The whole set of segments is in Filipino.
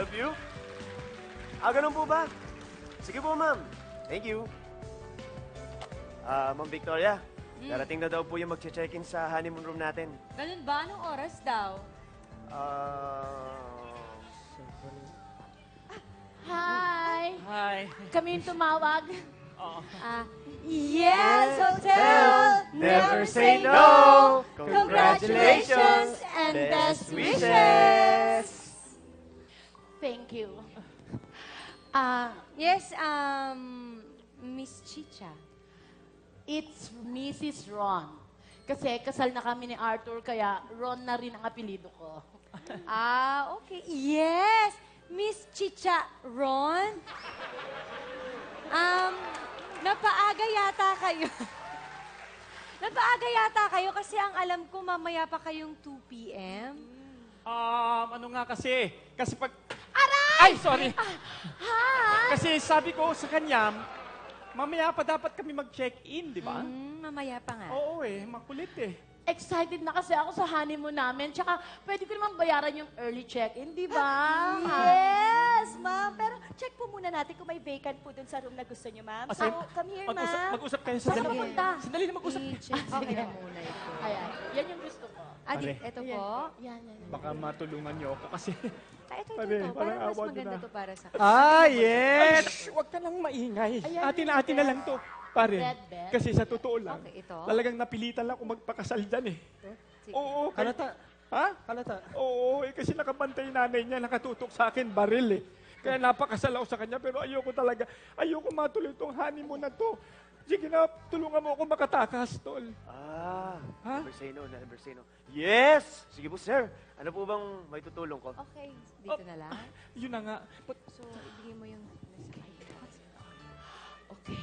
help you? Ganun po ba? Sige po, ma'am. Thank you. Ma'am Victoria, darating na daw po yung mag-check-in sa honeymoon room natin. Ganun ba? Anong oras daw? Hi! Hi. Kami yung tumawag. Oo. Yes, Hotel! Never say no! Congratulations and best wishes! Thank you. Yes, Miss Chicha. It's Mrs. Ron. Kasi kasal na kami ni Arthur, kaya Ron na rin ang apelido ko. Okay. Yes! Miss Chicha Ron? Napaaga yata kayo. Napaaga yata kayo kasi ang alam ko mamaya pa kayong 2 p.m. Ano nga kasi? Kasi pag... Aray! Ay, sorry. Hi! Kasi sabi ko sa kanya, mamaya pa dapat kami mag-check-in, di ba? Mamaya pa nga. Oo makulit eh. Excited na kasi ako sa honeymoon namin. Tsaka, pwede ko naman bayaran yung early check-in, di ba? Yes, ma'am. Pero check po muna natin kung may vacant po dun sa room na gusto niyo, ma'am. So, come here, ma'am. Mag-usap kayo sa Saan dalawa. papunta? Sandali na mag-usap. I-check Okay. na muna ito. Ayan, yan yung gusto ko. Pare. Ito Ayan. po. Yan. Baka matulungan niyo ako kasi... Ito. Pare, Parang parang mas awag maganda na. to para sa... Yes! Huwag ka nang maingay. Ayan, Atin-atin na lang to. Pare, Red bed. kasi sa totoo lang, Okay, ito. talagang napilitan lang kung magpakasal dyan eh. Sige. Oo. Halata. Ha? Halata. Oo, kasi nakabantay yung nanay niya, nakatutok sa akin, baril eh. Kaya napakasal ako sa kanya, pero ayoko matuloy itong honeymoon na to. Sige na, tulungan mo ako makatakas, tol. Ha? Never say no, never say no. Yes! Sige po, sir. Ano po bang may tutulong ko? Okay, dito na lang. Yun na nga. So, ibigay mo yung... Okay.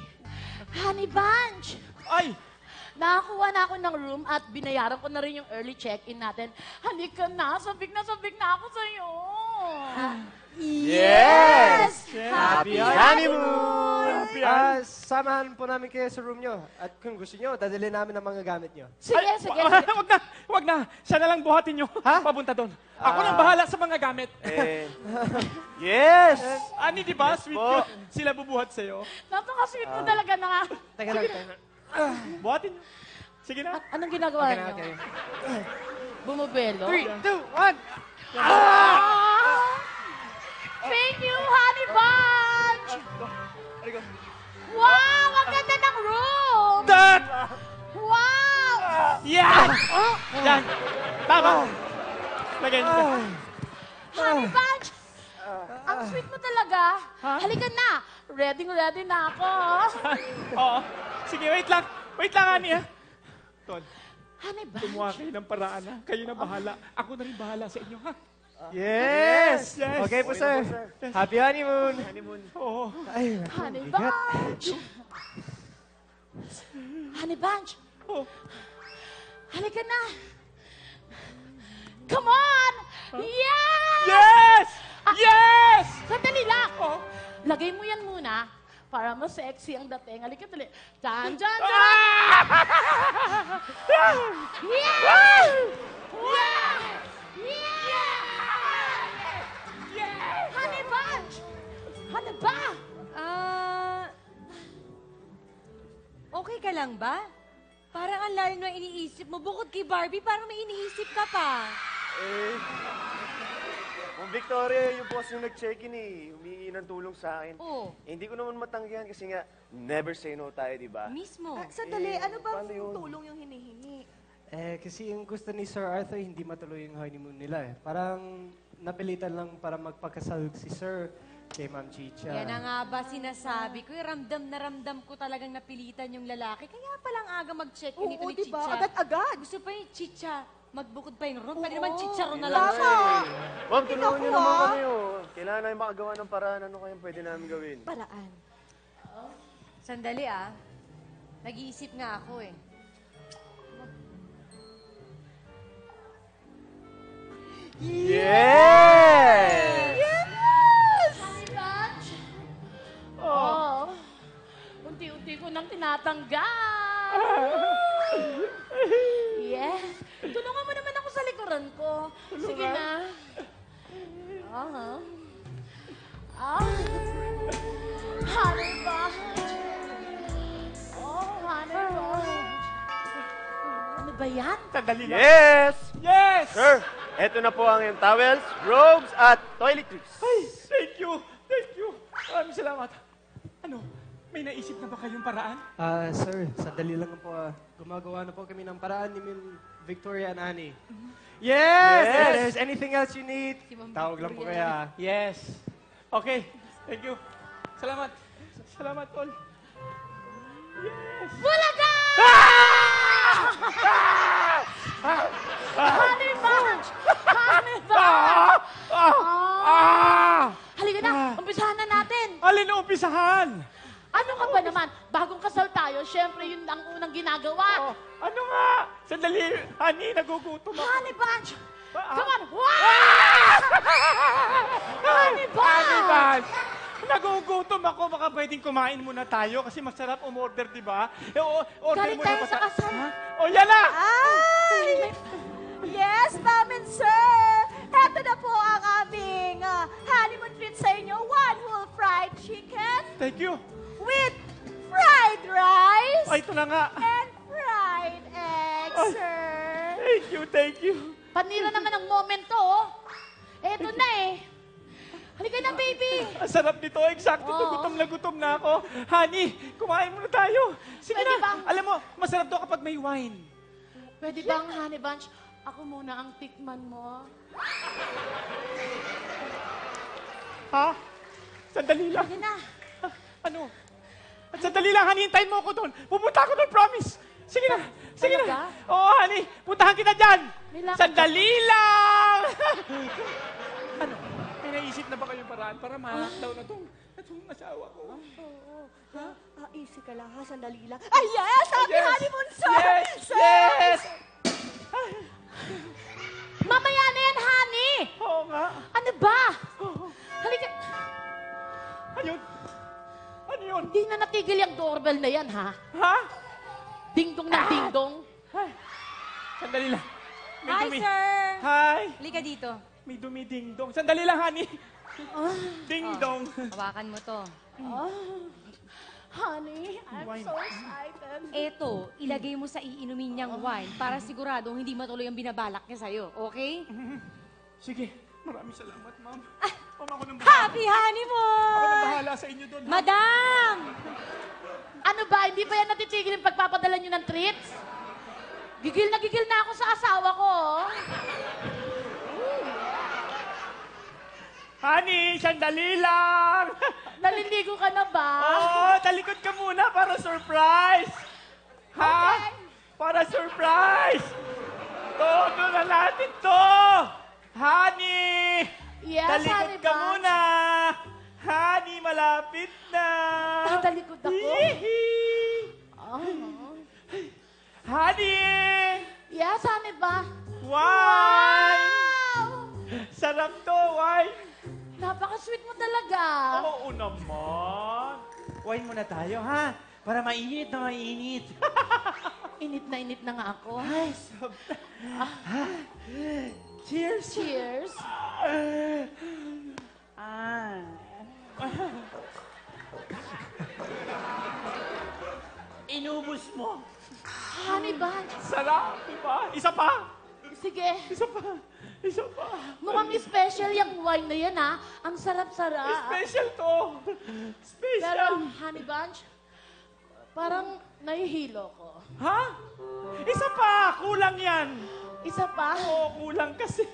Honey Bunch! Ay! Nakakuha na ako ng room at binayaran ko na rin yung early check-in natin. Halika na, sabik na ako sa'yo. Yes! Happy honeymoon! Samahan po namin kayo sa room nyo. At kung gusto nyo, dadalhin namin ang mga gamit nyo. Sige. Wag na. Siya na lang buhatin nyo. Ha? Papunta doon. Ako nang bahala sa mga gamit. Yes! Ani, di ba? Sweet po. yun. Sila bubuhat sa'yo. Napaka-sweet mo talaga na. Teka lang. Buhatin nyo. Sige na. Anong ginagawa niyo? Okay. Bumubelo? 3, 2, 1! Thank you, Honey Bunch! Wow! Ang ganda ng room! Dad! Wow! Yeah! Yan. Tama. Lagay niyo. Honey Bunch! Ang sweet mo talaga. Halika na. Ready na ako. Oo. Sige, wait lang. Wait lang, Ani, ha? Tol, Honey Bunch. gumawa kayo ng paraan, ha? Kayo na bahala. Ako na rin bahala sa inyo, ha? Yes! Yes. Okay po, Okay na sir. po, sir. Happy honeymoon! Honeymoon. Oo. Ay, Honey Bunch! Honey Bunch! Oh. Halika na! Come on! Yes! Yes! Yes! Sandali lang! Oh. Lagay mo yan muna para mas sexy ang dating. Halika tuloy. Dyan! Ah! Yeah! Honey Bunch! Ano ba? Okay ka lang ba? Parang ang layo na iniisip mo. Bukod kay Barbie, parang may iniisip ka pa. Ma'am Victoria, yung boss yung nag-check-in eh. Humingi ng tulong sa akin. Oo. Hindi ko naman matanggihan kasi nga, never say no tayo, di ba? Mismo. Sandali, ano bang paano yun? tulong yung hinihingi? kasi yung gusto ni Sir Arthur, hindi matuloy yung honeymoon nila eh. Parang napilitan lang para magpakasal si Sir kay Ma'am Chicha. Yan na nga ba sinasabi ko. Ramdam na ramdam ko talagang napilitan yung lalaki. Kaya palang aga mag-check-in ito Oo, ni diba? Chicha. Agad-agad. Gusto pa yung Chicha. Magbukod pa yung room. Pwede Oo. naman Chicharon na lang Tama. siya. Ma'am, tulungan niyo Naku, naman ah. kami oh. Kailangan namin makagawa ng paraan. Ano kayang pwede namin gawin? Paraan. Sandali ah. Nag-iisip nga ako eh. Yes! Honey Bunch! Oh. Unti-unti ko nang tinatanggal. Yes. Tulungan mo naman ako sa likuran ko. Sige na. Honey Bunch. Oh, Honey Bunch. Ano ba yan? Sandali lang. Yes! Yes! Sir, eto na po ang iyong towels, robes, at toiletries. Ay, thank you. Thank you. Maraming salamat. Ano, may naisip na ba kayong paraan? Sir, sandali lang po. Gumagawa na po kami ng paraan ni Ma'am Victoria and Annie. Yes! If there's anything else you need, tawag lang po kaya. Yes. Okay. Thank you. Salamat. Salamat, Tol. Yes. Bulaga! Honey Bunch! Honey Bunch! Halika na, umpisahan na natin. Alin na umpisahan? Ano ka ba naman? Bagong kasal tayo, syempre yun ang unang ginagawa. Oh, ano nga? Sandali, honey, nagugutom ako. Honey Bunch! Ah. Come on! Wow! Honey Bunch! Honey Bunch! Nagugutom ako, baka pwedeng kumain muna tayo kasi masarap umorder, di ba? Order Galing muna tayo pa sa kasal. O, yan na! Ay! Yes, ma'am and sir! Heto na po ang aming honeymoon treat sa inyo. One whole fried chicken Thank you. with fried rice Ay, ito na nga. and fried eggs, Ay. sir. Thank you, thank you. Panira naman ang momento, oh. Eto na eh. Halika na, baby. Ang sarap nito. Eksakto to. Oo. Gutom na ako. Honey, kumain muna tayo. Sige Pwede na. bang- Alam mo, masarap to kapag may wine. Pwede bang, Honey Bunch, ako muna ang tikman mo? Ha? Sandali lang. Sige na. Ano? At sandali lang, honey. Hintayin mo ako doon. Pupunta ako doon, promise. Sige na. Sige Talaga? na. Oo, honey. Puntahan kita dyan. May lakad Sandali lang. Ano? May naisip na ba kayong paraan para ma-lockdown na itong asawa ko? Easy ka lang ha, sandali lang. Ay, yes! Happy Yes! honeymoon, sir! Yes! Sir! Yes! Mamaya na yan, honey! Oo nga. Ano ba? Halika. Ayun. Ano yun? Hindi na natigil yung doorbell na yan, ha? Ha? Dingdong na dingdong. Ay. Sandali lang. May Hi, dumi. sir! Hi. Halika dito. May dumi ding-dong. Sandali lang, honey. Ding-dong. Hawakan mo to. Honey, I'm Wine. so excited. Eto, ilagay mo sa iinumin niyang wine para siguradong hindi matuloy ang binabalak niya sa'yo. Okay? Sige. Maraming salamat, ma'am. Ma'am, ako nang bahala. Happy honeymoon! Ako nang bahala sa inyo doon. ha? Madam! Ano ba, hindi ba yan natitigil yung pagpapadala nyo ng treats? Gigil na ako sa asawa ko, oh. Honey, sandali lang. Naliligo ka na ba? Oo, talikod ka muna para surprise. Ha? Para surprise. Todo na natin to. Honey, Yes, talikod Honey ka Bunch. muna. Honey, malapit na. Tatalikod ako? Hihi. Oh. Honey, Yes, Honey ba? wine. Sarap to, wine. Napaka-sweet mo talaga. Oo naman. Wine muna tayo, ha? Para mainit na mainit. Init na nga ako. Ay, Cheers! Cheers. Inubos mo. Honey Bunch. Sarap, di ba? Isa pa. Sige. Isa pa. Isa pa. Mukhang special yung wine na yan, ha? Ang sarap-sarap. Special to. Pero, Special. Honey Bunch, parang nahihilo ko. Ha? Isa pa. Kulang yan. Isa pa? Oo, kulang kasi.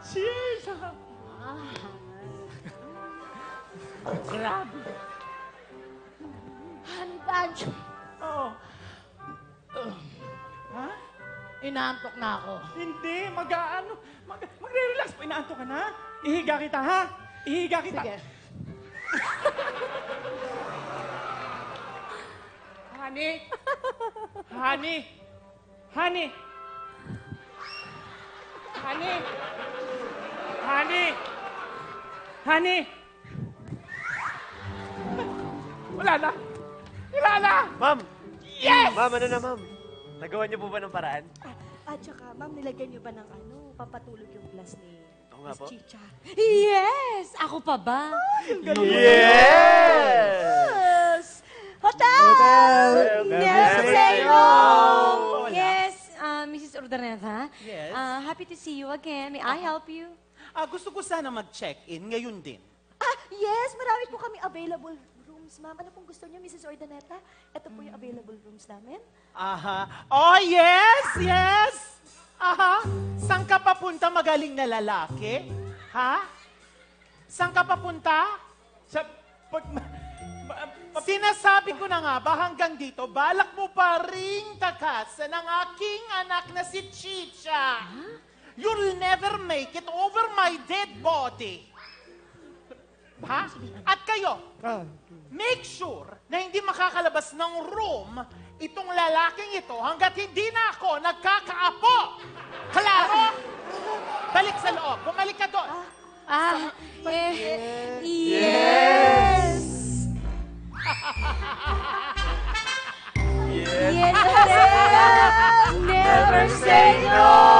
Cheers. Grabe. Honey Bunch, Oo. Ha? inaantok na ako. Hindi. Magre-relax po. Inaanto ka na? Ihiga kita, ha? Ihiga kita. Sige. Honey! Honey! Honey! Honey! Honey! Honey! Wala na! Wala na! Ma'am! Yes! Ma'am, ano na, ma'am? Nagawa niyo po ba ng paraan? At saka, ma'am, nilagyan niyo ba ng pampatulog yung glass ni Oo nga Miss po. Chicha? Yes! Ako pa ba? Yes! Hotel! Never say no! Yes, Mrs. Urdaneta. Yes? Happy to see you again. May I help you? Gusto ko sana mag-check-in ngayon din. Yes, marami po kami available rooms, ma'am. Ano pong gusto niyo, Mrs. Ordaneta? Ito po yung available rooms namin. Aha. Oh, yes! Yes! Aha. Saan ka papunta, magaling na lalaki? Ha? Saan ka papunta? Sa Sinasabi ko na nga ba hanggang dito, balak mo pa ring takasan ng aking anak na si Chicha. You'll never make it over my dead body. Ha? At kayo, make sure na hindi makakalabas ng room itong lalaking ito hanggat hindi na ako nagkakaapo. Klaro? Balik sa loob. Bumalik ka doon. Yes! Yes! Yes, Hotel! Never say no!